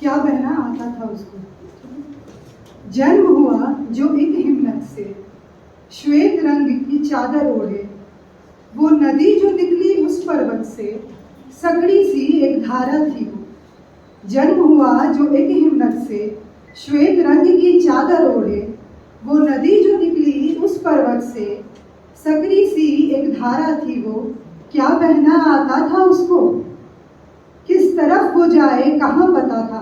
क्या बहना आता था उसको। जन्म हुआ जो एक हिम्मत से, श्वेत रंग की चादर ओढ़े, वो नदी जो निकली उस पर्वत से, सकड़ी सी एक धारा थी वो। जन्म हुआ जो एक हिम्मत से, श्वेत रंग की चादर ओढ़े, वो नदी जो निकली उस पर्वत से, सकड़ी सी एक धारा थी वो। क्या बहना आता था उसको। किस तरफ वो जाए कहाँ पता था,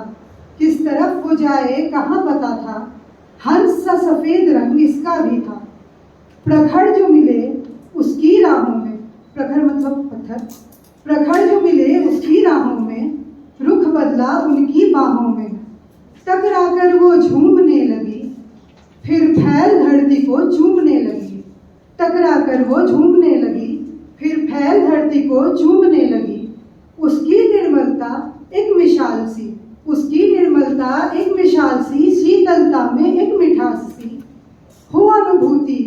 किस तरफ वो जाए कहाँ पता था। हंस सा सफेद रंग इसका भी था। प्रखर जो मिले उसकी राहों में, प्रखर मतलब पत्थर, प्रखर जो मिले उसकी राहों में, रुख बदला उनकी बाहों में। टकराकर वो झूमने लगी, फिर फैल धरती को चूमने लगी। टकराकर वो झूमने लगी, फिर फैल धरती को चूमने लगी। उसकी निर्मलता एक मिसाल सी, उसकी निर्मलता एक मिसाल सी, शीतलता में एक मिठास सी। हो अनुभूति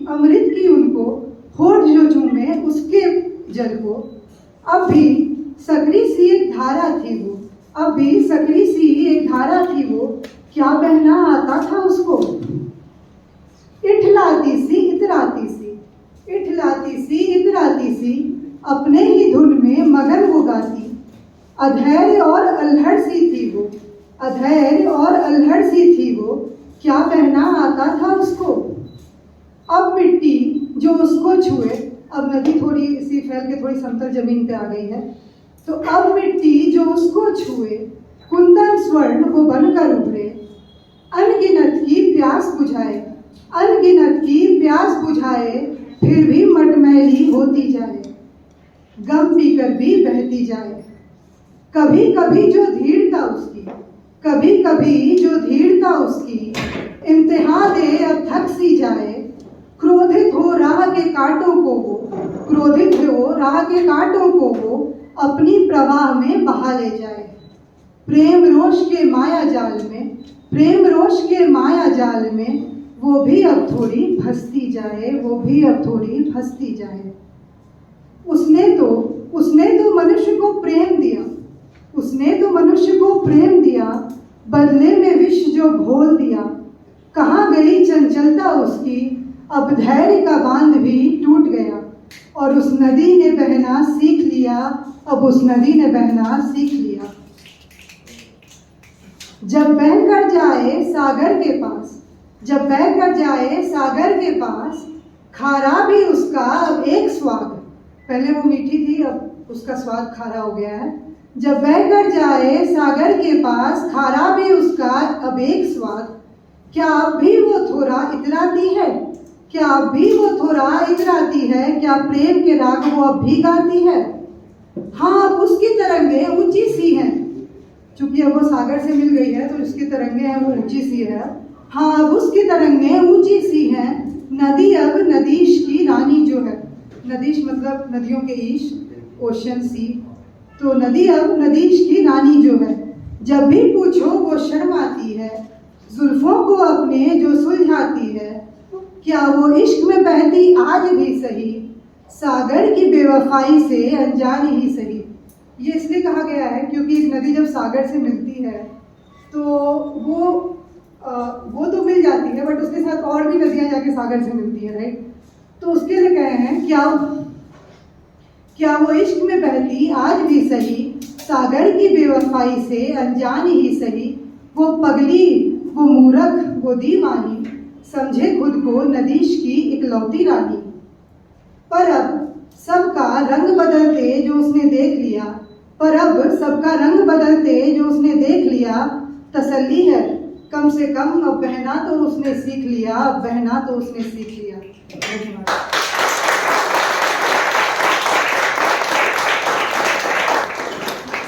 अमृत की उनको, होठ जो चूमे उसके जल को। अब भी सकड़ी सी एक धारा थी वो, अब भी सकड़ी सी एक धारा थी वो। क्या बहना आता था उसको। इठलाती सी इतराती सी, इठलाती सी इतराती सी, अपने ही धुन में मगन वो गाती। अधैर्य और अल्हड़ सी थी वो, अधैर्य और अल्हड़ सी थी वो। क्या बहना आता था उसको। अब मिट्टी जो उसको छुए, अब नदी थोड़ी सी फैल के थोड़ी समतल जमीन पे आ गई है, तो अब मिट्टी जो उसको छुए, कुंदन स्वर्ण वो बनकर उभरे। अनगिनत की प्यास बुझाए, अनगिनत की प्यास बुझाए, फिर भी मटमैली होती जाए, गम पीकर भी बहती जाए। कभी कभी जो धीरता उसकी, कभी कभी जो धीरता उसकी, इम्तिहा दे अब थक सी जाए। क्रोधित हो राह के कांटों को वो, क्रोधित हो राह के कांटों को वो, अपनी प्रवाह में बहा ले जाए। प्रेम रोष के माया जाल में, प्रेम रोष के माया जाल में, वो भी अब थोड़ी फंसती जाए, वो भी अब थोड़ी फंसती जाए। उसने तो मनुष्य को प्रेम दिया, उसने तो मनुष्य को प्रेम दिया, बदले में विष जो घोल दिया। कहाँ गई चंचलता उसकी, अब धैर्य का बांध भी टूट गया। और उस नदी ने बहना सीख लिया, अब उस नदी ने बहना सीख लिया। जब बहकर जाए सागर के पास, जब बहकर जाए सागर के पास, खारा भी उसका अब एक स्वाद। पहले वो मीठी थी, अब उसका स्वाद खारा हो गया है। जब बहकर जाए सागर के पास, खारा भी उसका अब एक स्वाद। क्या अब भी वो थोड़ा इतराती है, क्या अब भी वो थोड़ा इतराती है, क्या प्रेम के राग वो अब भी गाती है। हाँ, अब उसकी तरंगे ऊंची सी हैं, चूंकि अब वो सागर से मिल गई है तो उसकी तरंगे हैं वो ऊंची सी है। हाँ, अब उसकी तरंगे ऊंची सी हैं। नदी अब नदीश की रानी जो है, नदीश मतलब नदियों के ईश, ओशन सी, तो नदी अब नदीश की रानी जो है। जब भी पूछो वो शर्माती है, जुल्फों को अपने जो सुलझाती है। क्या वो इश्क में बहती आज भी सही, सागर की बेवफाई से अनजान ही सही। ये इसलिए कहा गया है क्योंकि एक नदी जब सागर से मिलती है तो वो तो मिल जाती है, बट उसके साथ और भी नदियां जाके सागर से मिलती है, राइट। तो उसके लिए कहे हैं क्या वो इश्क में बहती आज भी सही, सागर की बेवफाई से अनजान ही सही। वो पगली, वो मूर्ख, वो दीवानी, समझे खुद को नदीश की इकलौती रानी। पर अब सबका रंग बदलते जो उसने देख लिया, पर अब सबका रंग बदलते जो उसने देख लिया, तसल्ली है कम से कम अब बहना तो उसने सीख लिया, अब बहना तो उसने सीख लिया। धन्यवाद।